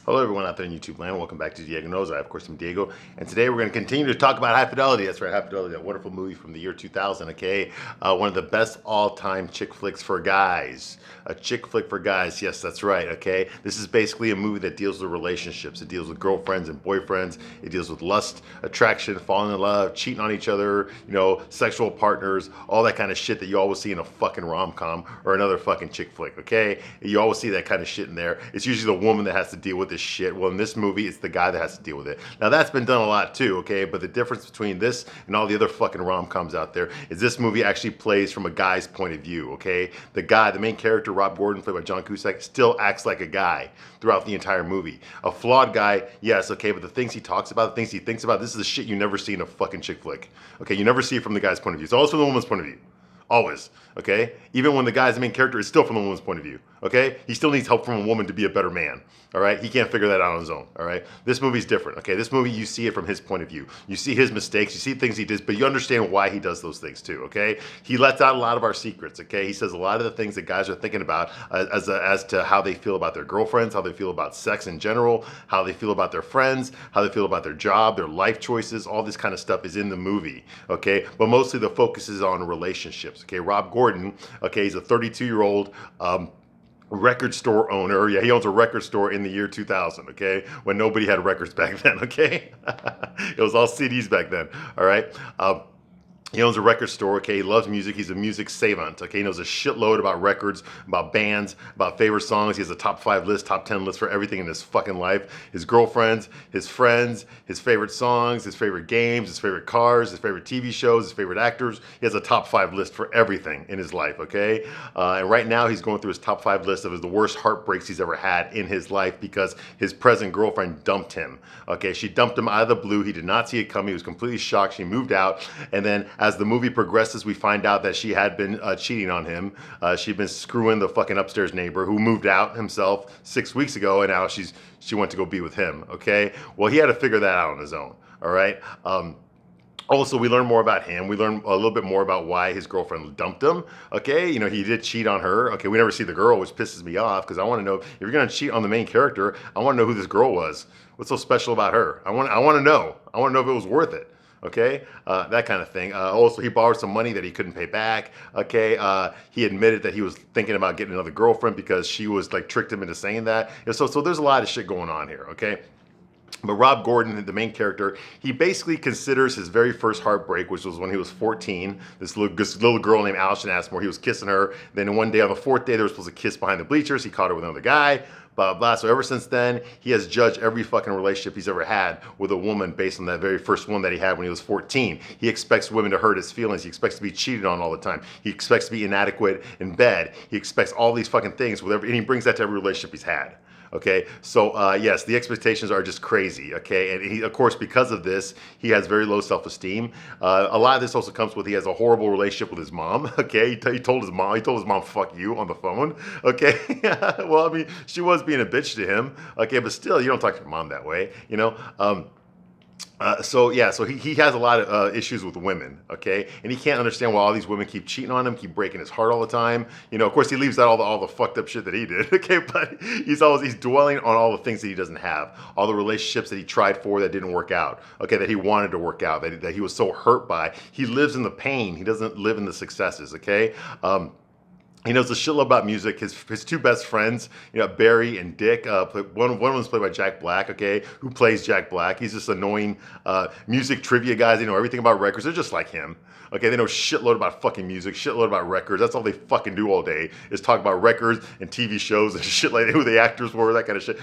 Hello, everyone out there in YouTube land. Welcome back to Diego Knows. I, of course, am Diego. And today we're going to continue to talk about High Fidelity. That's right, High Fidelity, that wonderful movie from the year 2000, okay? One of the best all-time chick flicks for guys. A chick flick for guys. Yes, that's right, okay? This is basically a movie that deals with relationships. It deals with girlfriends and boyfriends. It deals with lust, attraction, falling in love, cheating on each other, sexual partners, all that kind of shit that you always see in a fucking rom-com or another fucking chick flick, okay? You always see that kind of shit in there. It's usually the woman that has to deal with this shit. Well, in this movie, it's the guy that has to deal with it. Now, that's been done a lot too, okay? But the difference between this and all the other fucking rom-coms out there is this movie actually plays from a guy's point of view, okay? The guy, the main character, Rob Gordon, played by John Cusack, still acts like a guy throughout the entire movie. A flawed guy, yes, okay, but the things he talks about, the things he thinks about, this is the shit you never see in a fucking chick flick, okay? You never see it from the guy's point of view. It's always from the woman's point of view. Always, okay? Even when the guy's the main character, it's still from the woman's point of view, okay? He still needs help from a woman to be a better man, all right? He can't figure that out on his own, all right? This movie's different, okay? This movie, you see it from his point of view. You see his mistakes, you see things he does, but you understand why he does those things too, okay? He lets out a lot of our secrets, okay? He says a lot of the things that guys are thinking about as to how they feel about their girlfriends, how they feel about sex in general, how they feel about their friends, how they feel about their job, their life choices, all this kind of stuff is in the movie, okay? But mostly the focus is on relationships, okay? Rob Gordon, okay, he's a 32-year-old record store owner. Yeah, he owns a record store in the year 2000, okay? When nobody had records back then, okay? It was all CDs back then, all right? He owns a record store, okay? He loves music. He's a music savant, okay? He knows a shitload about records, about bands, about favorite songs. He has a top 5 list, top 10 list for everything in his fucking life. His girlfriends, his friends, his favorite songs, his favorite games, his favorite cars, his favorite TV shows, his favorite actors. He has a top 5 list for everything in his life, okay? And right now he's going through his top 5 list of the worst heartbreaks he's ever had in his life because his present girlfriend dumped him, okay? She dumped him out of the blue. He did not see it coming. He was completely shocked. She moved out, and then as the movie progresses, we find out that she had been cheating on him. She'd been screwing the fucking upstairs neighbor who moved out himself 6 weeks ago, and now she went to go be with him, okay? Well, he had to figure that out on his own, all right? Also, we learn more about him. We learn a little bit more about why his girlfriend dumped him, okay? He did cheat on her. Okay, we never see the girl, which pisses me off because I want to know, if you're going to cheat on the main character, I want to know who this girl was. What's so special about her? I want to know. I want to know if it was worth it. Okay, that kind of thing. Also, he borrowed some money that he couldn't pay back. Okay, he admitted that he was thinking about getting another girlfriend because she was like tricked him into saying that. So there's a lot of shit going on here. Okay. But Rob Gordon, the main character, he basically considers his very first heartbreak, which was when he was 14. This little girl named Allison Ashmore, he was kissing her. Then one day on the 4th day, they were supposed to kiss behind the bleachers. He caught her with another guy, blah, blah, blah. So ever since then, he has judged every fucking relationship he's ever had with a woman based on that very first one that he had when he was 14. He expects women to hurt his feelings. He expects to be cheated on all the time. He expects to be inadequate in bed. He expects all these fucking things, and he brings that to every relationship he's had. Okay, so yes, the expectations are just crazy. Okay, and he, of course, because of this, he has very low self-esteem. A lot of this also comes with he has a horrible relationship with his mom. Okay, he told his mom, "Fuck you" on the phone. Okay, well, I mean, she was being a bitch to him. Okay, but still, you don't talk to your mom that way, So he has a lot of issues with women, okay, and he can't understand why all these women keep cheating on him, keep breaking his heart all the time. Of course, he leaves out all the fucked up shit that he did, okay, but he's dwelling on all the things that he doesn't have, all the relationships that he tried for that didn't work out, okay, that he wanted to work out, that he was so hurt by. He lives in the pain. He doesn't live in the successes, okay. He knows a shitload about music. His 2 best friends, Barry and Dick. One of them's played by Jack Black, okay, who plays Jack Black. He's just annoying music trivia guys. They know everything about records. They're just like him. Okay, they know shitload about fucking music, shitload about records. That's all they fucking do all day is talk about records and TV shows and shit like that, who the actors were, that kind of shit.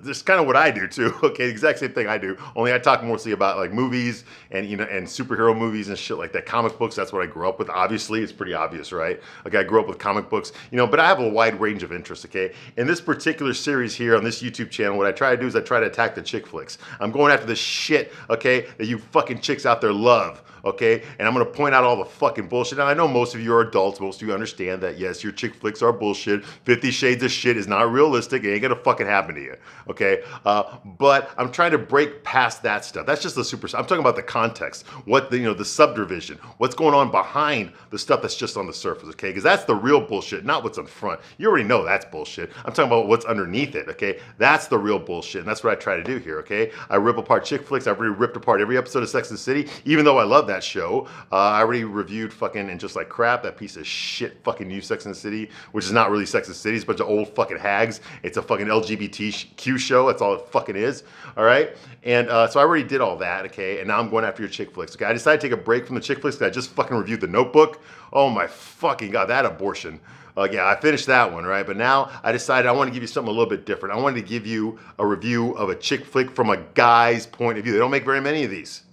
This kind of what I do too. Okay, the exact same thing I do. Only I talk mostly about like movies and and superhero movies and shit like that. Comic books. That's what I grew up with. Obviously, it's pretty obvious, right? Okay, I grew up with comic books, but I have a wide range of interests. Okay, in this particular series here on this YouTube channel, what I try to do is I try to attack the chick flicks. I'm going after the shit, okay, that you fucking chicks out there love. Okay, and I'm gonna point out all the fucking bullshit. Now I know most of you are adults, most of you understand that yes, your chick flicks are bullshit. 50 Shades of shit is not realistic. It ain't gonna fucking happen to you. Okay, but I'm trying to break past that stuff. That's just the super. I'm talking about the context, what the subdivision, what's going on behind the stuff that's just on the surface. Okay, because that's the real real bullshit, not what's in front. You already know that's bullshit. I'm talking about what's underneath it, okay? That's the real bullshit, and that's what I try to do here, okay? I rip apart Chick-Flicks. I've already ripped apart every episode of Sex and the City, even though I love that show. I already reviewed fucking And Just Like Crap, that piece of shit fucking new Sex and the City, which is not really Sex and the City. It's a bunch of old fucking hags. It's a fucking LGBTQ show. That's all it fucking is, all right? And so I already did all that, okay? And now I'm going after your Chick-Flicks, okay? I decided to take a break from the Chick-Flicks because I just fucking reviewed The Notebook. Oh my fucking God, that abortion. Yeah, I finished that one, right? But now I decided I want to give you something a little bit different. I wanted to give you a review of a chick flick from a guy's point of view. They don't make very many of these,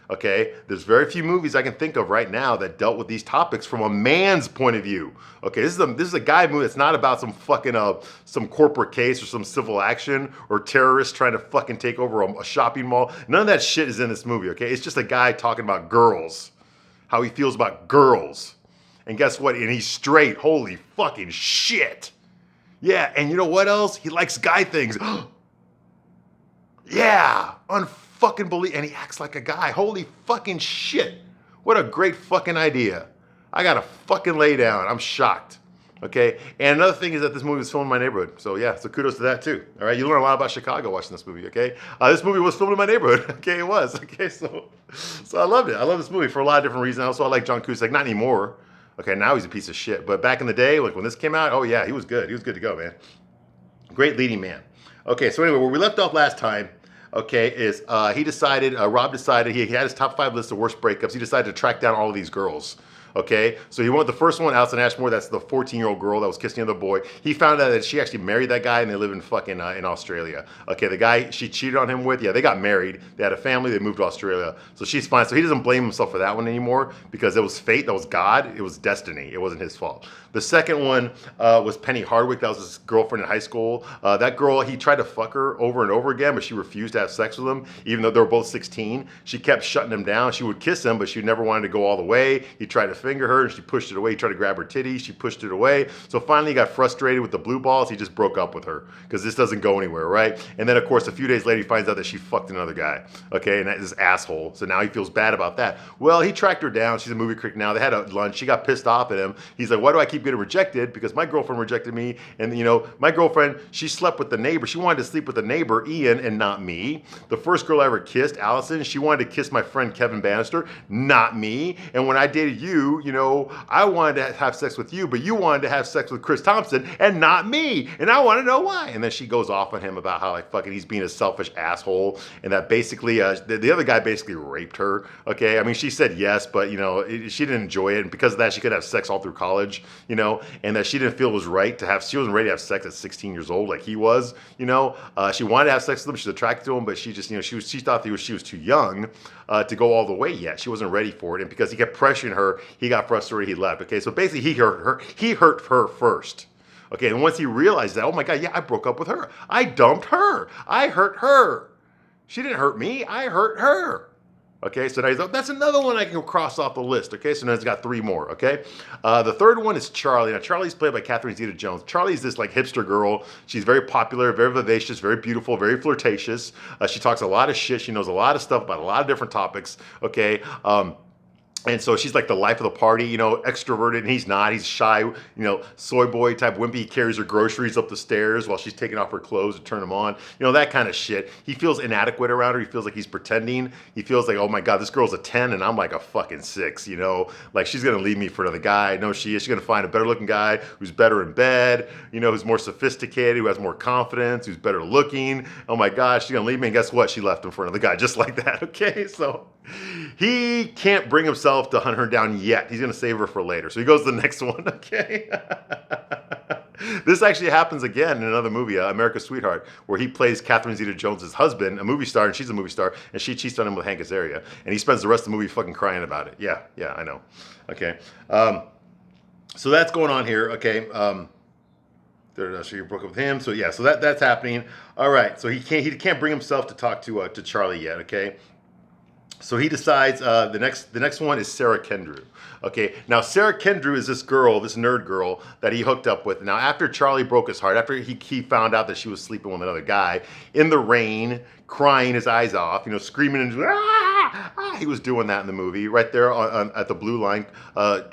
okay? There's very few movies I can think of right now that dealt with these topics from a man's point of view. Okay, this is a guy movie that's not about some fucking some corporate case or some civil action or terrorists trying to fucking take over a shopping mall. None of that shit is in this movie, okay? It's just a guy talking about girls, how he feels about girls. And guess what? And he's straight. Holy fucking shit. Yeah, and you know what else? He likes guy things. Yeah, unfucking believe. And he acts like a guy. Holy fucking shit. What a great fucking idea. I gotta fucking lay down. I'm shocked. Okay, and another thing is that this movie was filmed in my neighborhood. So yeah, so kudos to that too. All right, you learn a lot about Chicago watching this movie. Okay, this movie was filmed in my neighborhood. Okay, it was. Okay, so I loved it. I love this movie for a lot of different reasons. Also, I like John Cusack. Not anymore. Okay, now he's a piece of shit. But back in the day, like when this came out, oh yeah, he was good. He was good to go, man. Great leading man. Okay, so anyway, where we left off last time, okay, is he decided, Rob decided, he had his top 5 list of worst breakups. He decided to track down all of these girls. Okay, so he went with the first one, Allison Ashmore. That's the 14-year-old girl that was kissing the other boy. He found out that she actually married that guy, and they live in fucking in Australia. Okay, the guy she cheated on him with, yeah, they got married. They had a family. They moved to Australia, so she's fine. So he doesn't blame himself for that one anymore because it was fate. That was God. It was destiny. It wasn't his fault. The second one was Penny Hardwick. That was his girlfriend in high school. That girl, he tried to fuck her over and over again, but she refused to have sex with him, even though they were both 16. She kept shutting him down. She would kiss him, but she never wanted to go all the way. He tried to finger her, and she pushed it away. He tried to grab her titty. She pushed it away. So finally he got frustrated with the blue balls. He just broke up with her because this doesn't go anywhere, right? And then, of course, a few days later, he finds out that she fucked another guy, okay? And that's this asshole. So now he feels bad about that. Well, he tracked her down. She's a movie critic now. They had a lunch. She got pissed off at him. He's like, why do I keep getting rejected? Because my girlfriend rejected me. And, you know, my girlfriend, she slept with the neighbor. She wanted to sleep with the neighbor, Ian, and not me. The first girl I ever kissed, Allison, she wanted to kiss my friend Kevin Bannister, not me. And when I dated you, you know, I wanted to have sex with you, but you wanted to have sex with Chris Thompson and not me. And I want to know why. And then she goes off on him about how like fucking he's being a selfish asshole and that basically the other guy basically raped her. Okay, I mean she said yes, but you know she didn't enjoy it, and because of that she could have sex all through college, you know, and that she didn't feel it was right to have. She wasn't ready to have sex at 16 years old like he was, you know. She wanted to have sex with him. She's attracted to him, but she just, you know, she thought she was too young to go all the way yet. She wasn't ready for it, and because he kept pressuring her, he got frustrated. He left. Okay, so basically he hurt her first. Okay, and once he realized that, oh my God, yeah, I broke up with her. I dumped her. I hurt her. She didn't hurt me. I hurt her. Okay, so now he's like, that's another one I can cross off the list. Okay, so now he's got 3 more. Okay, the third one is Charlie. Now Charlie's played by Catherine Zeta-Jones. Charlie's this like hipster girl. She's very popular, very vivacious, very beautiful, very flirtatious. She talks a lot of shit. She knows a lot of stuff about a lot of different topics. Okay. And so she's like the life of the party, you know, extroverted, and he's not. He's shy, you know, soy boy type wimpy. He carries her groceries up the stairs while she's taking off her clothes to turn them on. You know, that kind of shit. He feels inadequate around her. He feels like he's pretending. He feels like, oh my God, this girl's a 10 and I'm like a fucking 6, you know? Like she's going to leave me for another guy. No, she is. She's going to find a better looking guy who's better in bed, you know, who's more sophisticated, who has more confidence, who's better looking. Oh my God, she's going to leave me. And guess what? She left him for another guy just like that, okay? So he can't bring himself to hunt her down yet. He's going to save her for later. So he goes to the next one, okay? This actually happens again in another movie, America's Sweetheart, where he plays Catherine Zeta-Jones' husband, a movie star, and she's a movie star, and she cheats on him with Hank Azaria. And he spends the rest of the movie fucking crying about it. Yeah, I know. Okay. So that's going on here, okay? So you broke up with him. So yeah, so that's happening. All right, so he can't bring himself to talk to Charlie yet, okay? So he decides the next one is Sarah Kendrew. Okay, now Sarah Kendrew is this girl, this nerd girl that he hooked up with. Now after Charlie broke his heart, after he found out that she was sleeping with another guy, in the rain, crying his eyes off, you know, screaming and he was doing that in the movie right there at the Blue Line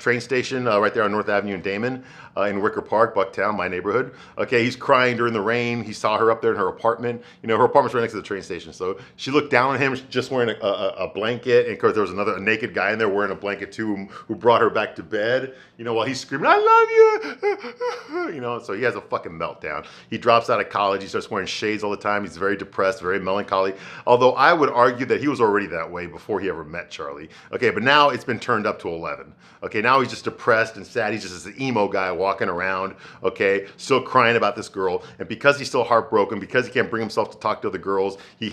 train station right there on North Avenue in Damon. in Wicker Park, Bucktown, my neighborhood. Okay, he's crying during the rain. He saw her up there in her apartment. You know, her apartment's right next to the train station. So she looked down on him, just wearing a blanket. And of course, there was a naked guy in there wearing a blanket too, who brought her back to bed. You know, while he's screaming, "I love you!" You know, so he has a fucking meltdown. He drops out of college. He starts wearing shades all the time. He's very depressed, very melancholy. Although I would argue that he was already that way before he ever met Charlie. Okay, but now it's been turned up to 11. Okay, now he's just depressed and sad. He's just this emo guy walking around, okay, still crying about this girl. And because he's still heartbroken, because he can't bring himself to talk to other girls, he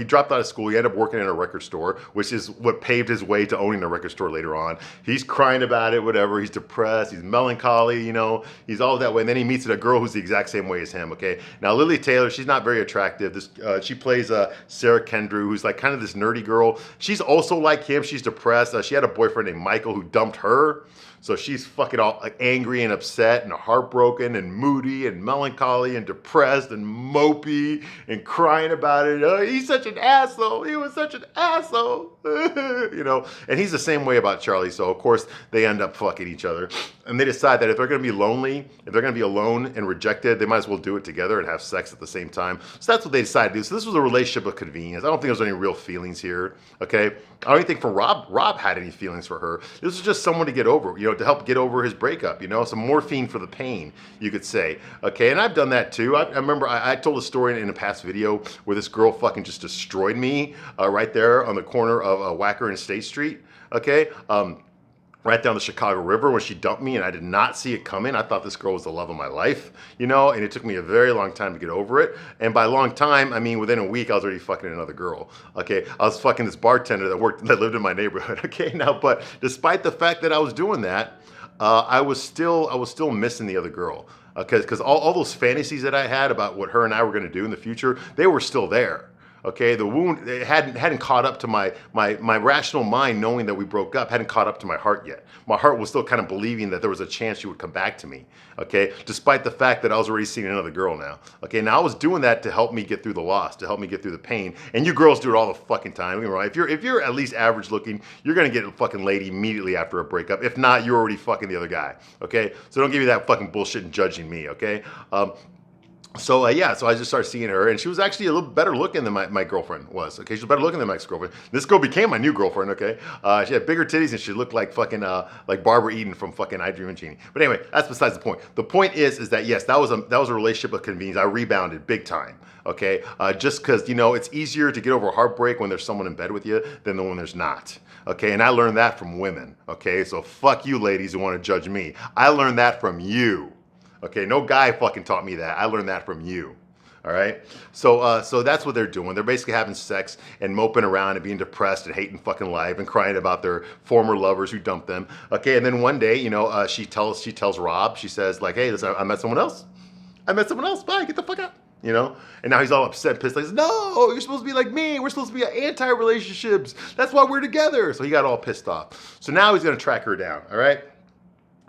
dropped out of school. He ended up working in a record store, which is what paved his way to owning a record store later on. He's crying about it, whatever. He's depressed. He's melancholy, you know. He's all that way. And then he meets a girl who's the exact same way as him, okay. Now, Lily Taylor, she's not very attractive. She plays Sarah Kendrew, who's like kind of this nerdy girl. She's also like him. She's depressed. She had a boyfriend named Michael who dumped her. So she's fucking all like angry and upset and heartbroken and moody and melancholy and depressed and mopey and crying about it. Oh, he's such an asshole. He was such an asshole. You know, and he's the same way about Charlie. So of course they end up fucking each other. And they decide that if they're going to be lonely, if they're going to be alone and rejected, they might as well do it together and have sex at the same time. So that's what they decided to do. So this was a relationship of convenience. I don't think there's any real feelings here. Okay. I don't even think Rob had any feelings for her. This was just someone to get over, you know, to help get over his breakup, you know, some morphine for the pain, you could say. Okay, and I've done that too. I remember I told a story in a past video where this girl fucking just destroyed me right there on the corner of Wacker and State Street. Okay, right down the Chicago River when she dumped me, and I did not see it coming. I thought this girl was the love of my life, you know, and it took me a very long time to get over it. And by long time, I mean within a week, I was already fucking another girl. Okay, I was fucking this bartender that lived in my neighborhood. Okay, now, but despite the fact that I was doing that, I was still missing the other girl. Because all those fantasies that I had about what her and I were going to do in the future, they were still there. Okay, the wound hadn't caught up to my rational mind, knowing that we broke up, hadn't caught up to my heart yet. My heart was still kind of believing that there was a chance she would come back to me. Okay, despite the fact that I was already seeing another girl now. Okay, now I was doing that to help me get through the loss, to help me get through the pain. And you girls do it all the fucking time. You know, if you're at least average looking, you're gonna get a fucking lady immediately after a breakup. If not, you're already fucking the other guy. Okay, so don't give me that fucking bullshit and judging me. Okay. So yeah, so I just started seeing her, and she was actually a little better looking than my girlfriend was. Okay, she was better looking than my ex-girlfriend. This girl became my new girlfriend. Okay, she had bigger titties and she looked like fucking like Barbara Eden from fucking I Dream of Jeannie. But anyway, that's besides the point. The point is that yes, that was a relationship of convenience. I rebounded big time. Okay, just because you know it's easier to get over a heartbreak when there's someone in bed with you than when there's not. Okay, and I learned that from women. Okay, so fuck you ladies who want to judge me. I learned that from you. Okay, no guy fucking taught me that. I learned that from you. All right, so that's what they're doing. They're basically having sex and moping around and being depressed and hating fucking life and crying about their former lovers who dumped them. Okay, and then one day, you know, she tells Rob, she says like, "Hey, listen, I met someone else. I met someone else. Bye, get the fuck out." You know, and now he's all upset, pissed. Like, "No, you're supposed to be like me. We're supposed to be anti-relationships. That's why we're together." So he got all pissed off. So now he's gonna track her down. All right.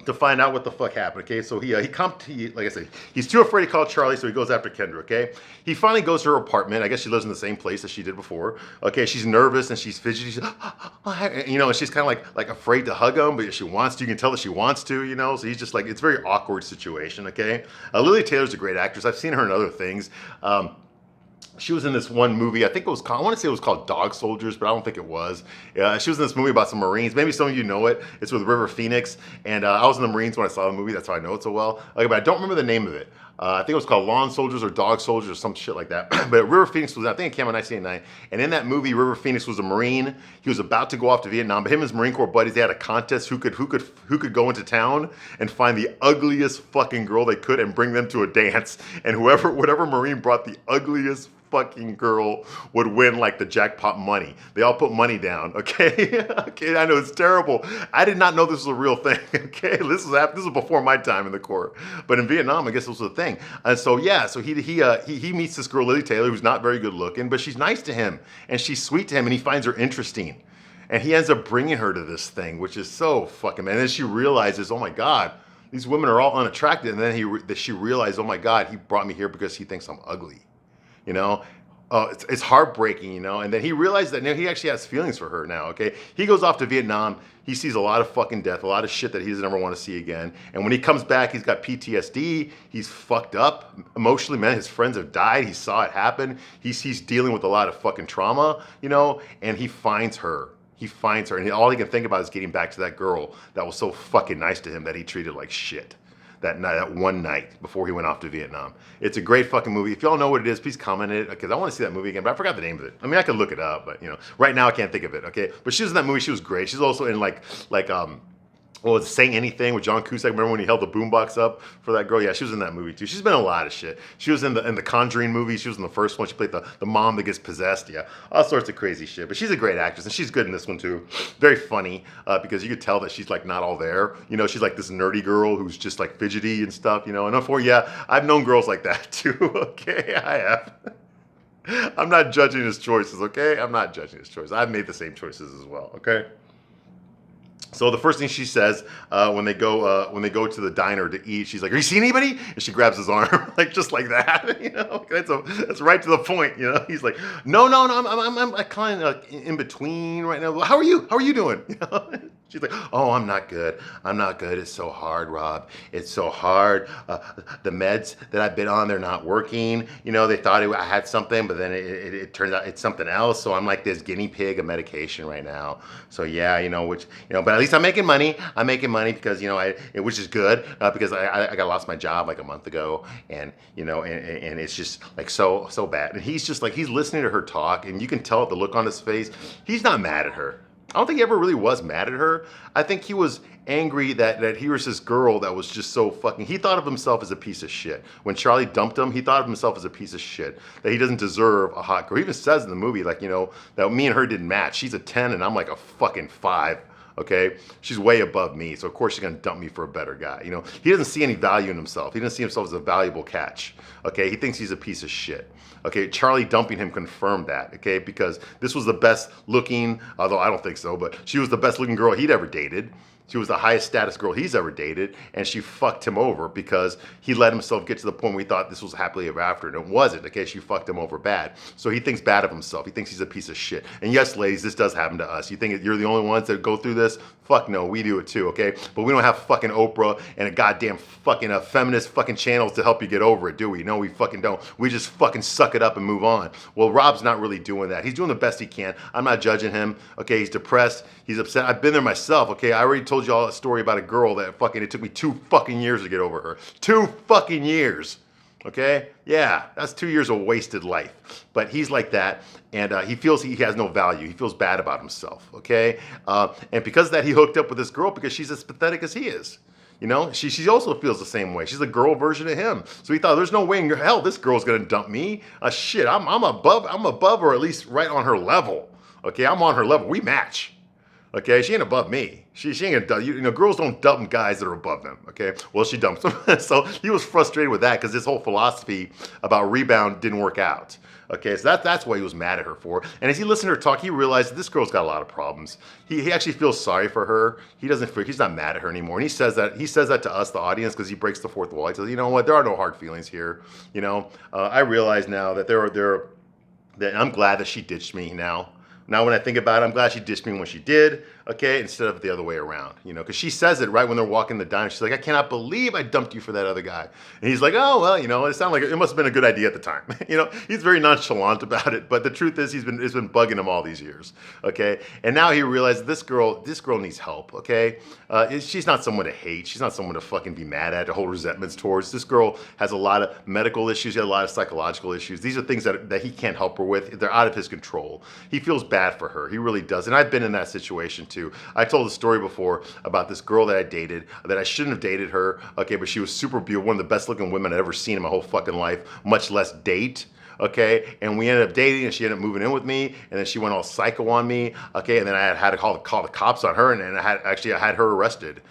To find out what the fuck happened, okay? So he like I said, he's too afraid to call Charlie, so he goes after Kendra, okay? He finally goes to her apartment. I guess she lives in the same place as she did before. Okay, she's nervous and she's fidgety. She's, you know, and she's kind of like afraid to hug him, but she wants to. You can tell that she wants to, you know? So he's just like, it's a very awkward situation, okay? Lily Taylor's a great actress. I've seen her in other things. She was in this one movie, I think it was called, I want to say it was called Dog Soldiers, but I don't think it was. She was in this movie about some Marines. Maybe some of you know it. It's with River Phoenix. And I was in the Marines when I saw the movie. That's how I know it so well. Okay, but I don't remember the name of it. I think it was called Lawn Soldiers or Dog Soldiers or some shit like that. But River Phoenix was, I think it came out in 1989. And in that movie, River Phoenix was a Marine. He was about to go off to Vietnam, but him and his Marine Corps buddies, they had a contest who could go into town and find the ugliest fucking girl they could and bring them to a dance. And whatever Marine brought the ugliest fucking girl would win like the jackpot money. They all put money down, okay? Okay, I know it's terrible. I did not know this was a real thing, okay? This was before my time in the Corps. But in Vietnam, I guess this was a thing. And so yeah, so he meets this girl, Lily Taylor, who's not very good looking, but she's nice to him and she's sweet to him and he finds her interesting. And he ends up bringing her to this thing, which is so fucking, and then she realizes, oh my God, these women are all unattractive. And then she realized, oh my God, he brought me here because he thinks I'm ugly. You know, Oh, it's heartbreaking, you know. And then he realized that now he actually has feelings for her now. Okay, he goes off to Vietnam. He sees a lot of fucking death, a lot of shit that he doesn't ever want to see again. And when he comes back, he's got PTSD. He's fucked up emotionally, man. His friends have died. He saw it happen. He's dealing with a lot of fucking trauma, you know. And he finds her. He finds her, and all he can think about is getting back to that girl that was so fucking nice to him that he treated like shit. That night, that one night before he went off to Vietnam. It's a great fucking movie. If y'all know what it is, please comment it, because I want to see that movie again, but I forgot the name of it. I mean, I could look it up, but you know, right now I can't think of it, okay? But she was in that movie, she was great. She's also in what was it, Saying Anything with John Cusack? Remember when he held the boombox up for that girl? Yeah, she was in that movie too. She's been in a lot of shit. She was in the Conjuring movie. She was in the first one. She played the mom that gets possessed. Yeah, all sorts of crazy shit. But she's a great actress, and she's good in this one too. Very funny because you could tell that she's like not all there. You know, she's like this nerdy girl who's just like fidgety and stuff. You know, and yeah, I've known girls like that too. Okay, I have. I'm not judging his choices. Okay, I'm not judging his choices. I've made the same choices as well. Okay. So the first thing she says when they go to the diner to eat, she's like, "Are you seeing anybody?" And she grabs his arm, like just like that. You know, that's right to the point. You know, he's like, "No, I'm kind of in between right now. How are you? How are you doing?" You know? She's like, "Oh, I'm not good. I'm not good. It's so hard, Rob. It's so hard. The meds that I've been on, they're not working. You know, they thought I had something, but then it turns out it's something else. So I'm like this guinea pig of medication right now. So yeah, you know, but at least I'm making money. I'm making money because, you know, which is good because I lost my job like a month ago, and you know, and it's just like so bad. And he's just like, he's listening to her talk, and you can tell the look on his face. He's not mad at her. I don't think he ever really was mad at her. I think he was angry that he was this girl that was just so fucking, he thought of himself as a piece of shit. When Charlie dumped him, he thought of himself as a piece of shit, that he doesn't deserve a hot girl. He even says in the movie, like, you know, that me and her didn't match. She's a 10 and I'm like a fucking 5. Okay, she's way above me, so of course she's gonna dump me for a better guy. You know, he doesn't see any value in himself. He doesn't see himself as a valuable catch. Okay, he thinks he's a piece of shit. Okay, Charlie dumping him confirmed that. Okay, because this was the best looking, although I don't think so, but she was the best looking girl he'd ever dated. She was the highest status girl he's ever dated, and she fucked him over because he let himself get to the point where he thought this was happily ever after, and it wasn't. Okay, she fucked him over bad. So he thinks bad of himself. He thinks he's a piece of shit. And yes, ladies, this does happen to us. You think you're the only ones that go through this? Fuck no, we do it too, okay? But we don't have fucking Oprah and a goddamn fucking feminist fucking channels to help you get over it, do we? No, we fucking don't. We just fucking suck it up and move on. Well, Rob's not really doing that. He's doing the best he can. I'm not judging him, okay? He's depressed. He's upset. I've been there myself, okay? I already told you all a story about a girl that fucking, it took me 2 fucking years to get over her. 2 fucking years. Okay? Yeah, that's 2 years of wasted life. But he's like that, and he feels he has no value. He feels bad about himself, okay? And because of that, he hooked up with this girl because she's as pathetic as he is. You know, she also feels the same way. She's a girl version of him. So he thought, there's no way in hell this girl's gonna dump me. Shit, I'm above or at least right on her level. Okay, I'm on her level. We match. Okay, she ain't above me. She ain't gonna dump you know, girls don't dump guys that are above them. Okay, well, she dumps him. So he was frustrated with that because his whole philosophy about rebound didn't work out. Okay, so that's what he was mad at her for. And as he listened to her talk, he realized that this girl's got a lot of problems. He actually feels sorry for her. He's not mad at her anymore. And he says that to us, the audience, because he breaks the fourth wall. He says, you know what, there are no hard feelings here. You know, I realize now that that I'm glad that she ditched me now. Now when I think about it, I'm glad she ditched me when she did, okay, instead of the other way around, you know, because she says it right when they're walking the diner. She's like, I cannot believe I dumped you for that other guy. And he's like, oh, well, you know, it sounded like it must have been a good idea at the time. You know, he's very nonchalant about it, but the truth is it's been bugging him all these years, okay? And now he realizes this girl needs help, okay? She's not someone to hate. She's not someone to fucking be mad at, to hold resentments towards. This girl has a lot of medical issues. She has a lot of psychological issues. These are things that he can't help her with. They're out of his control. He feels bad for her. He really does. And I've been in that situation too. I told a story before about this girl that I dated, that I shouldn't have dated her, okay, but she was super beautiful, one of the best looking women I'd ever seen in my whole fucking life, much less date. Okay, and we ended up dating, and she ended up moving in with me, and then she went all psycho on me. Okay, and then I had to call the cops on her, and then I had her arrested.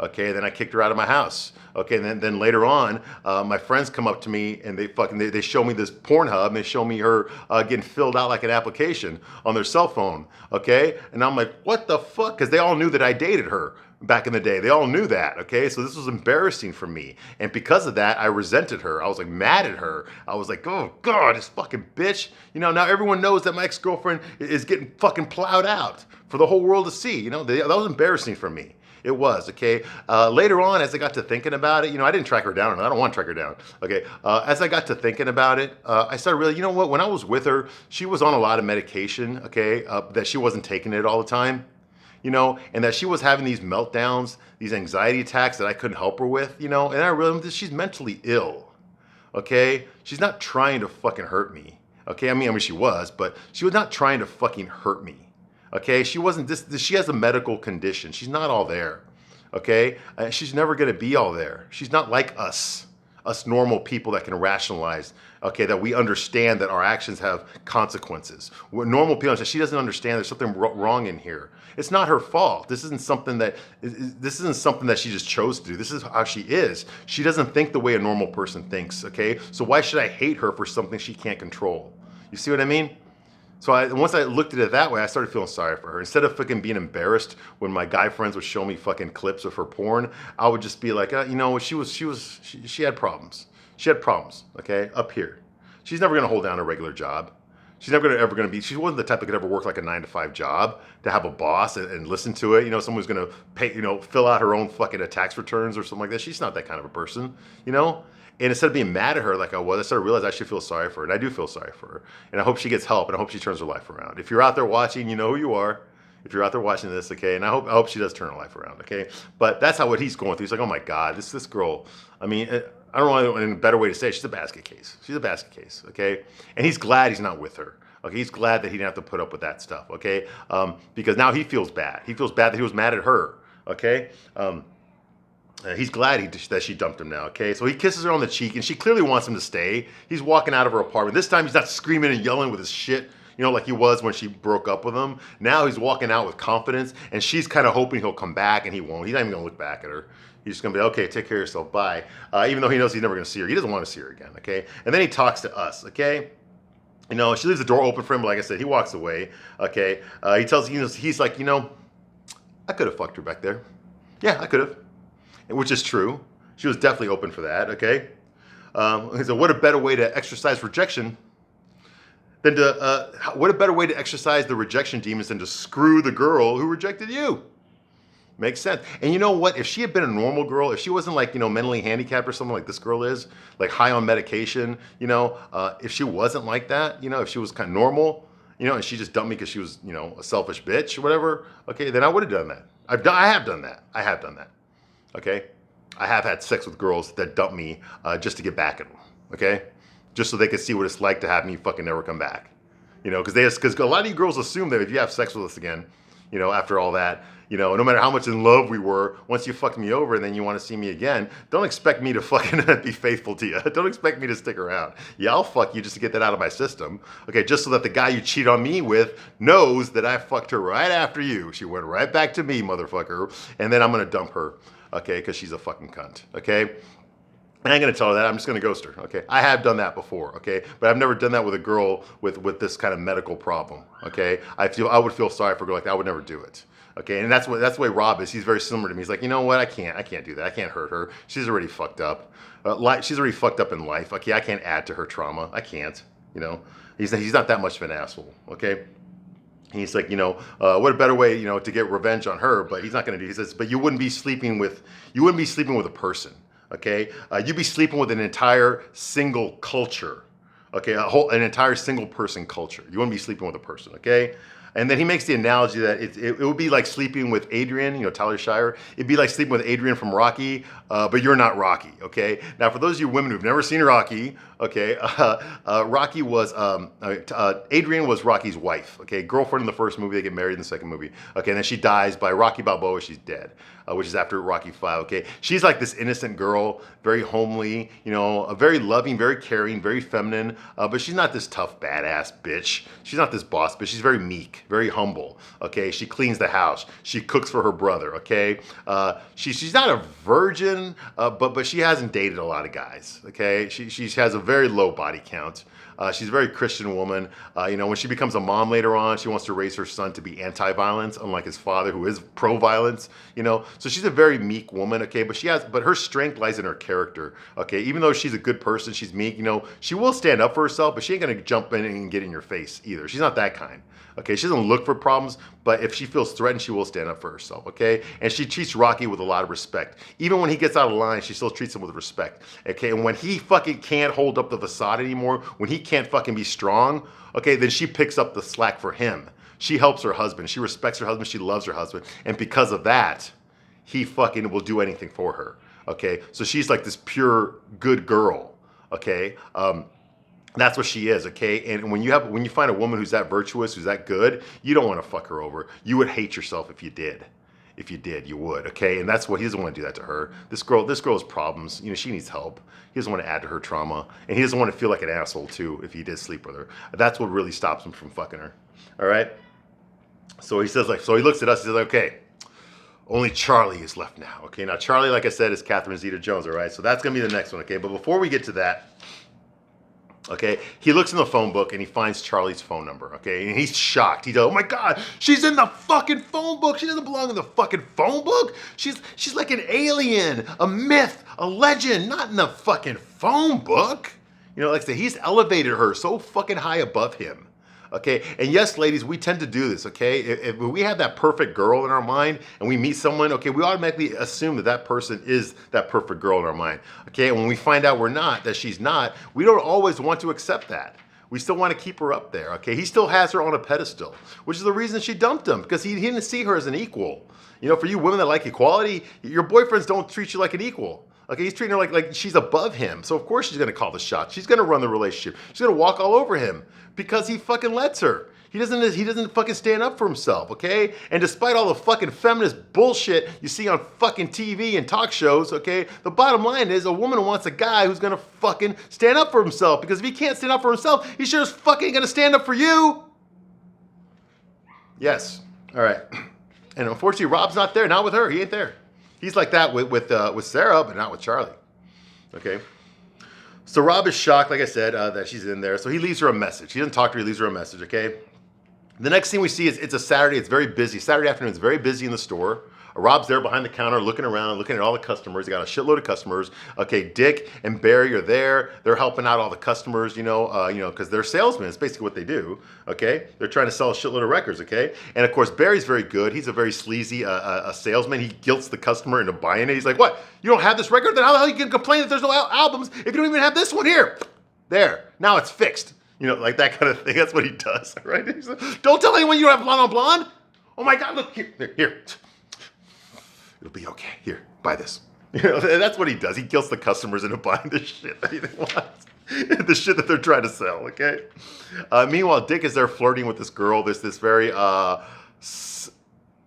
Okay, then I kicked her out of my house. Okay, and then later on, my friends come up to me and they show me this Pornhub, and they show me her getting filled out like an application on their cell phone. Okay, and I'm like, what the fuck? Because they all knew that I dated her. back in the day. They all knew that, okay? So this was embarrassing for me. And because of that, I resented her. I was like mad at her. I was like, oh God, this fucking bitch. You know, now everyone knows that my ex-girlfriend is getting fucking plowed out for the whole world to see. You know, that was embarrassing for me. It was, okay? Later on, as I got to thinking about it, you know, I didn't track her down, and I don't want to track her down, okay? As I got to thinking about it, I started really, you know what, when I was with her, she was on a lot of medication, okay, that she wasn't taking it all the time, you know, and that she was having these meltdowns, these anxiety attacks that I couldn't help her with, you know, and I realized that she's mentally ill, okay? She's not trying to fucking hurt me, okay? I mean, she was, but she was not trying to fucking hurt me. Okay, she wasn't this. She has a medical condition. She's not all there. Okay, she's never gonna be all there. She's not like us normal people that can rationalize. Okay, that we understand that our actions have consequences. We're normal people. She doesn't understand. There's something wrong in here. It's not her fault. This isn't something that she just chose to do. This is how she is. She doesn't think the way a normal person thinks. Okay, so why should I hate her for something she can't control? You see what I mean? So once I looked at it that way, I started feeling sorry for her. Instead of fucking being embarrassed when my guy friends would show me fucking clips of her porn, I would just be like, you know, she had problems. She had problems, okay, up here. She's never gonna hold down a regular job. She's never ever gonna be, she wasn't the type that could ever work like a 9-to-5 job to have a boss and listen to it. You know, someone who's gonna pay, you know, fill out her own fucking tax returns or something like that. She's not that kind of a person, you know? And instead of being mad at her like I was, I started to realize I should feel sorry for her. And I do feel sorry for her. And I hope she gets help, and I hope she turns her life around. If you're out there watching, you know who you are. If you're out there watching this, okay, and I hope she does turn her life around, okay? But that's what he's going through. He's like, oh my God, this girl, I mean, I don't know a better way to say it. She's a basket case. She's a basket case, okay? And he's glad he's not with her. Okay, he's glad that he didn't have to put up with that stuff, okay? Because now he feels bad. He feels bad that he was mad at her, okay? He's glad that she dumped him now, okay? So he kisses her on the cheek, and she clearly wants him to stay. He's walking out of her apartment. This time he's not screaming and yelling with his shit, you know, like he was when she broke up with him. Now he's walking out with confidence, and she's kind of hoping he'll come back, and he won't. He's not even going to look back at her. He's just going to be, okay, take care of yourself, bye. Even though he knows he's never going to see her. He doesn't want to see her again, okay? And then he talks to us, okay? You know, she leaves the door open for him, but like I said, he walks away, okay? He tells, you know, he's like, you know, I could have fucked her back there. Yeah, I could have. Which is true. She was definitely open for that, okay? So what a better way to exercise rejection than to, what a better way to exercise the rejection demons than to screw the girl who rejected you? Makes sense. And you know what? If she had been a normal girl, if she wasn't like, you know, mentally handicapped or something like this girl is, like high on medication, you know, if she wasn't like that, you know, if she was kind of normal, you know, and she just dumped me because she was, you know, a selfish bitch or whatever, okay, then I would have done that. I have done that. I have done that. Okay, I have had sex with girls that dump me just to get back at them. Okay, just so they could see what it's like to have me fucking never come back. You know, because a lot of you girls assume that if you have sex with us again, you know, after all that, you know, no matter how much in love we were, once you fucked me over and then you want to see me again, don't expect me to fucking be faithful to you. Don't expect me to stick around. Yeah, I'll fuck you just to get that out of my system. Okay, just so that the guy you cheat on me with knows that I fucked her right after you. She went right back to me, motherfucker, and then I'm gonna dump her. Okay, because she's a fucking cunt, okay? I ain't gonna tell her that, I'm just gonna ghost her, okay? I have done that before, okay? But I've never done that with a girl with this kind of medical problem, okay? I would feel sorry for a girl like that, I would never do it, okay? And that's the way Rob is. He's very similar to me. He's like, you know what, I can't do that. I can't hurt her. She's already fucked up. She's already fucked up in life, okay? I can't add to her trauma. I can't, you know? He's not that much of an asshole, okay? He's like, you know, what a better way, you know, to get revenge on her, but he's not going to do. He says, but you wouldn't be sleeping with a person, okay? You'd be sleeping with an entire single culture, okay? An entire single person culture. You wouldn't be sleeping with a person, okay? And then he makes the analogy that it would be like sleeping with Adrian, you know, Tyler Shire. It'd be like sleeping with Adrian from Rocky, but you're not Rocky, okay? Now, for those of you women who've never seen Rocky, okay, Rocky was, Adrian was Rocky's wife, okay? Girlfriend in the first movie, they get married in the second movie, okay? And then she dies by Rocky Balboa, she's dead, which is after Rocky 5, okay? She's like this innocent girl, very homely, you know, very loving, very caring, very feminine, but she's not this tough, badass bitch. She's not this boss bitch, she's very meek. meek, very humble, okay? She cleans the house. She cooks for her brother, okay? She's not a virgin, but she hasn't dated a lot of guys, okay? She has a very low body count. She's a very Christian woman. When she becomes a mom later on, she wants to raise her son to be anti-violence, unlike his father, who is pro-violence. So she's a very meek woman, okay. But her strength lies in her character, okay. Even though she's a good person, she's meek. She will stand up for herself, but she ain't gonna jump in and get in your face either. She's not that kind. Okay, she doesn't look for problems, but if she feels threatened, she will stand up for herself, okay? And she treats Rocky with a lot of respect. Even when he gets out of line, she still treats him with respect, okay? And when he fucking can't hold up the facade anymore, when he can't fucking be strong, okay, then she picks up the slack for him. She helps her husband. She respects her husband. She loves her husband. And because of that, he fucking will do anything for her, okay? So she's like this pure good girl, okay? That's what she is, okay? And when you find a woman who's that virtuous, who's that good, you don't want to fuck her over. You would hate yourself if you did. If you did, you would, okay? And that's what he doesn't want to do that to her. This girl's problems. She needs help. He doesn't want to add to her trauma, and he doesn't want to feel like an asshole too if he did sleep with her. That's what really stops him from fucking her. All right. So he looks at us. He says, okay, only Charlie is left now. Okay. Now Charlie, like I said, is Catherine Zeta-Jones. All right. So that's gonna be the next one. Okay. But before we get to that. Okay, he looks in the phone book and he finds Charlie's phone number, okay, and he's shocked. He goes, oh my God, she's in the fucking phone book. She doesn't belong in the fucking phone book. She's like an alien, a myth, a legend, not in the fucking phone book. Like I said, he's elevated her so fucking high above him. Okay, and yes, ladies, we tend to do this, okay? If we have that perfect girl in our mind and we meet someone, okay, we automatically assume that person is that perfect girl in our mind, okay? And when we find out we're not, that she's not, we don't always want to accept that. We still want to keep her up there, okay? He still has her on a pedestal, which is the reason she dumped him, because he didn't see her as an equal. For you women that like equality, your boyfriends don't treat you like an equal. Okay, he's treating her like she's above him. So of course she's gonna call the shots. She's gonna run the relationship. She's gonna walk all over him because he fucking lets her. He doesn't fucking stand up for himself, okay? And despite all the fucking feminist bullshit you see on fucking TV and talk shows, okay, the bottom line is a woman wants a guy who's gonna fucking stand up for himself, because if he can't stand up for himself, he sure is fucking gonna stand up for you. Yes, all right. And unfortunately, Rob's not there, not with her, he ain't there. He's like that with Sarah, but not with Charlie. Okay. So Rob is shocked, like I said, that she's in there. So he leaves her a message. He doesn't talk to her, he leaves her a message, okay? The next thing we see is it's a Saturday, it's very busy. Saturday afternoon, it's very busy in the store. Rob's there behind the counter looking around, looking at all the customers. He got a shitload of customers. Okay, Dick and Barry are there. They're helping out all the customers, because they're salesmen. It's basically what they do, okay? They're trying to sell a shitload of records, okay? And of course, Barry's very good. He's a very sleazy a salesman. He guilts the customer into buying it. He's like, what? You don't have this record? Then how the hell you can complain that there's no albums if you don't even have this one here? There, now it's fixed. Like that kind of thing. That's what he does, right? He's like, don't tell anyone you don't have Blonde on Blonde. Oh my God, look, here. It'll be okay. Here, buy this. That's what he does. He guilts the customers into buying the shit that he wants. The shit that they're trying to sell, okay? Meanwhile, Dick is there flirting with this girl, this very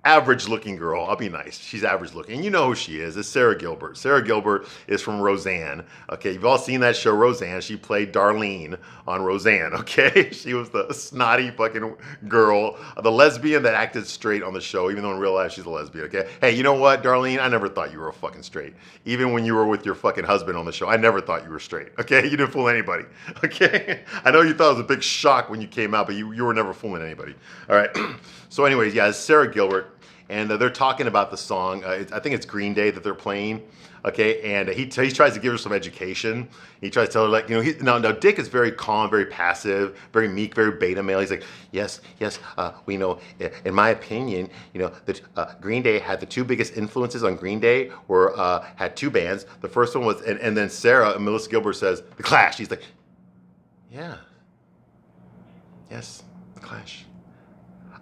average-looking girl. I'll be nice. She's average-looking. And you know who she is. It's Sarah Gilbert. Sarah Gilbert is from Roseanne. Okay, you've all seen that show, Roseanne. She played Darlene on Roseanne, okay? She was the snotty fucking girl, the lesbian that acted straight on the show, even though in real life she's a lesbian, okay? Hey, you know what, Darlene? I never thought you were fucking straight. Even when you were with your fucking husband on the show, I never thought you were straight, okay? You didn't fool anybody, okay? I know you thought it was a big shock when you came out, but you were never fooling anybody, all right? So anyways, yeah, it's Sarah Gilbert. And they're talking about the song. I think it's Green Day that they're playing. Okay, and he tries to give her some education. He tries to tell her, now Dick is very calm, very passive, very meek, very beta male. He's like, yes, we know. In my opinion, that Green Day had the two biggest influences on Green Day had two bands. The first one was, and then Sarah, Melissa Gilbert says, The Clash. She's like, yeah, yes, The Clash.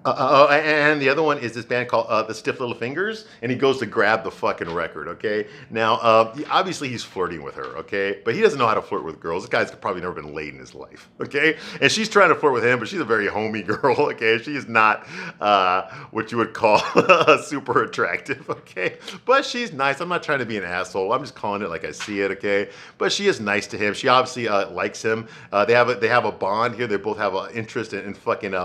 And the other one is this band called the Stiff Little Fingers, and he goes to grab the fucking record, okay? Now, obviously he's flirting with her, okay? But he doesn't know how to flirt with girls. This guy's probably never been laid in his life, okay? And she's trying to flirt with him, but she's a very homey girl, okay? She is not what you would call super attractive, okay? But she's nice. I'm not trying to be an asshole. I'm just calling it like I see it, okay? But she is nice to him. She obviously likes him. They have a bond here. They both have an interest in fucking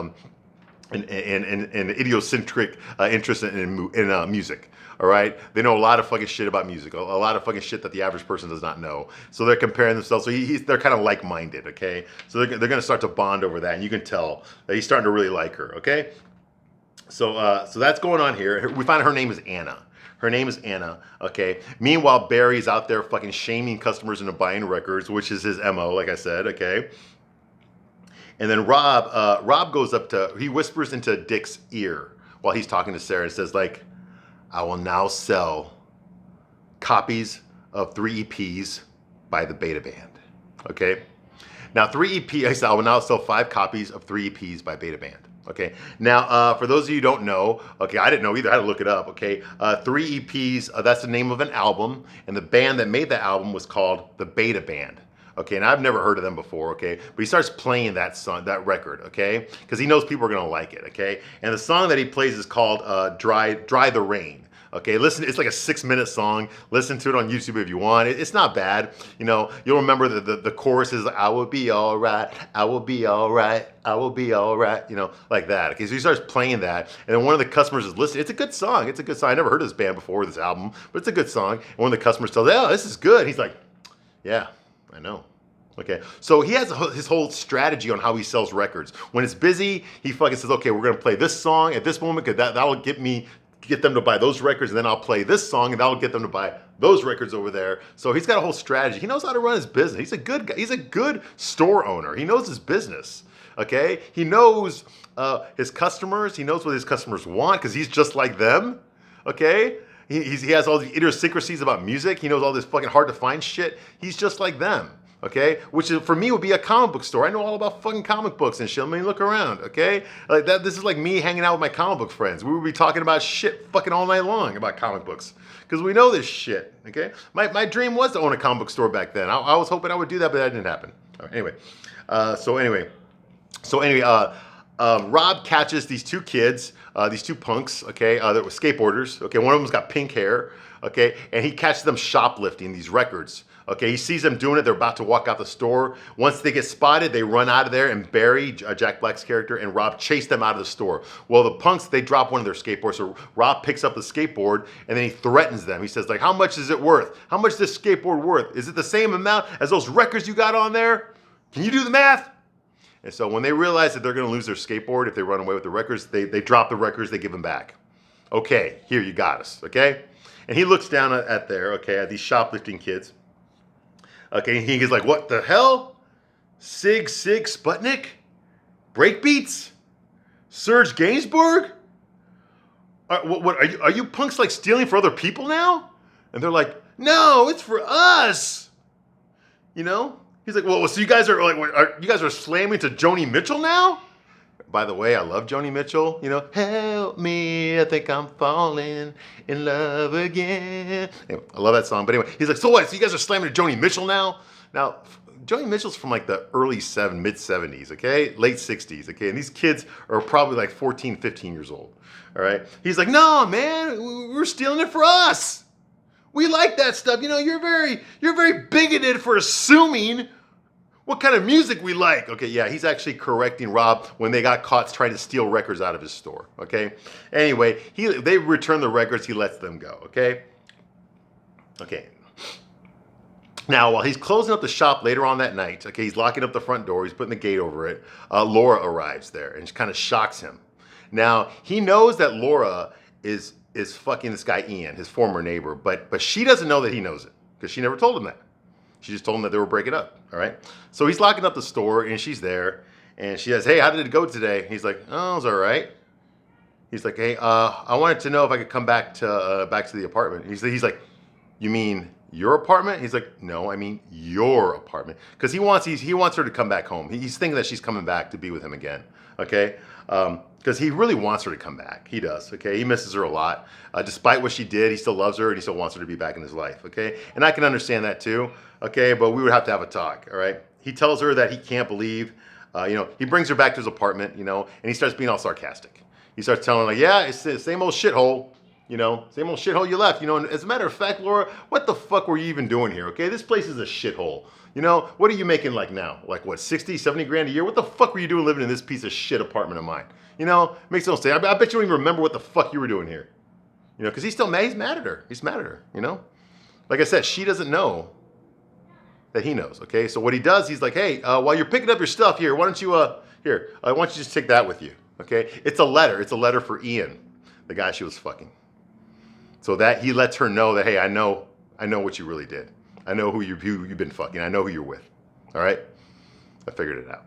and idiosyncratic interest in music. All right, they know a lot of fucking shit about music, a lot of fucking shit that the average person does not know. So they're comparing themselves. So they're kind of like-minded. Okay, so they're going to start to bond over that, and you can tell that he's starting to really like her. Okay, so that's going on here. We find her name is Anna. Her name is Anna, okay? Meanwhile, Barry's out there fucking shaming customers into buying records, which is his MO, like I said, okay? And then Rob goes up he whispers into Dick's ear while he's talking to Sarah and says, like, I will now sell copies of 3 EPs by the Beta Band, okay? Now, 3 EPs, I said, I will now sell 5 copies of 3 EPs by Beta Band. Okay, now for those of you who don't know, okay, I didn't know either, I had to look it up, okay, 3 EPs, that's the name of an album, and the band that made that album was called the Beta Band, okay, and I've never heard of them before, okay, but he starts playing that song, that record, okay, because he knows people are going to like it, okay, and the song that he plays is called Dry the Rain. Okay, listen, it's like a 6-minute song. Listen to it on YouTube if you want. It's not bad. You know, you'll remember the chorus is, I will be all right, I will be all right, I will be all right, you know, like that. Okay, so he starts playing that, and then one of the customers is listening. It's a good song. It's a good song. I never heard of this band before, this album, but it's a good song. And one of the customers tells, oh, this is good. And he's like, yeah, I know. Okay, so he has his whole strategy on how he sells records. When it's busy, he fucking says, okay, we're going to play this song at this moment because that'll get them to buy those records, and then I'll play this song, and that'll get them to buy those records over there. So he's got a whole strategy. He knows how to run his business. He's a good guy. He's a good store owner. He knows his business. Okay, he knows his customers. He knows what his customers want because he's just like them. Okay, he has all the idiosyncrasies about music. He knows all this fucking hard to find shit. He's just like them. Okay, which for me would be a comic book store. I know all about fucking comic books and shit. I mean, look around, okay? Like that. This is like me hanging out with my comic book friends. We would be talking about shit fucking all night long about comic books because we know this shit, okay? My dream was to own a comic book store back then. I was hoping I would do that, but that didn't happen. All right, Rob catches these 2 kids, these 2 punks, okay, that were skateboarders, okay? One of them's got pink hair, okay? And he catches them shoplifting these records. Okay, he sees them doing it. They're about to walk out the store. Once they get spotted, they run out of there, and Barry, Jack Black's character, and Rob chase them out of the store. Well, the punks, they drop one of their skateboards, so Rob picks up the skateboard, and then he threatens them. He says, like, how much is it worth? How much is this skateboard worth? Is it the same amount as those records you got on there? Can you do the math? And so when they realize that they're going to lose their skateboard if they run away with the records, they drop the records, they give them back. Okay, here, you got us, okay? And he looks down at these shoplifting kids. Okay, and he's like, what the hell? Sig Sputnik? Breakbeats? Serge Gainsbourg? Are you punks like stealing for other people now? And they're like, no, it's for us. You know? He's like, well, so you guys are slamming to Joni Mitchell now? By the way, I love Joni Mitchell. You know, help me, I think I'm falling in love again. Anyway, I love that song. But anyway, he's like, so what? So you guys are slamming to Joni Mitchell now? Now, Joni Mitchell's from like the mid-70s, okay? Late 60s, okay? And these kids are probably like 14, 15 years old, all right? He's like, no, man, we're stealing it for us. We like that stuff. You know, you're very bigoted for assuming what kind of music we like. Okay, yeah, he's actually correcting Rob when they got caught trying to steal records out of his store, okay? Anyway, they return the records, he lets them go, okay? Okay. Now, while he's closing up the shop later on that night, okay, he's locking up the front door, he's putting the gate over it, Laura arrives there and she kind of shocks him. Now, he knows that Laura is fucking this guy Ian, his former neighbor, but she doesn't know that he knows it because she never told him that. She just told him that they were breaking up, all right? So he's locking up the store, and she's there, and she says, hey, how did it go today? He's like, oh, it was all right. He's like, hey, I wanted to know if I could come back to the apartment. He's like, you mean your apartment? He's like, no, I mean your apartment. Because he wants her to come back home. He's thinking that she's coming back to be with him again, okay? Because he really wants her to come back. He does, okay? He misses her a lot. Despite what she did, he still loves her, and he still wants her to be back in his life, okay? And I can understand that too, okay? But we would have to have a talk, all right? He tells her that he can't believe, he brings her back to his apartment, and he starts being all sarcastic. He starts telling her, like, yeah, it's the same old shithole. You know, same old shithole you left. You know, and as a matter of fact, Laura, what the fuck were you even doing here? Okay, this place is a shithole. You know, what are you making like now? Like what, 60, 70 grand a year? What the fuck were you doing living in this piece of shit apartment of mine? You know, makes no sense. I bet you don't even remember what the fuck you were doing here. You know, because he's still mad. He's mad at her. He's mad at her, you know? Like I said, she doesn't know that he knows, okay? So what he does, he's like, hey, while you're picking up your stuff here, why don't you, why don't you just take that with you, okay? It's a letter. It's a letter for Ian, the guy she was fucking. So that he lets her know that, hey, I know what you really did. I know who you've been fucking. I know who you're with. All right? I figured it out.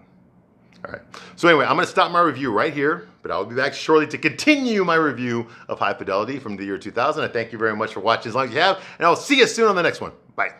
All right. So anyway, I'm going to stop my review right here, but I'll be back shortly to continue my review of High Fidelity from the year 2000. I thank you very much for watching as long as you have, and I'll see you soon on the next one. Bye.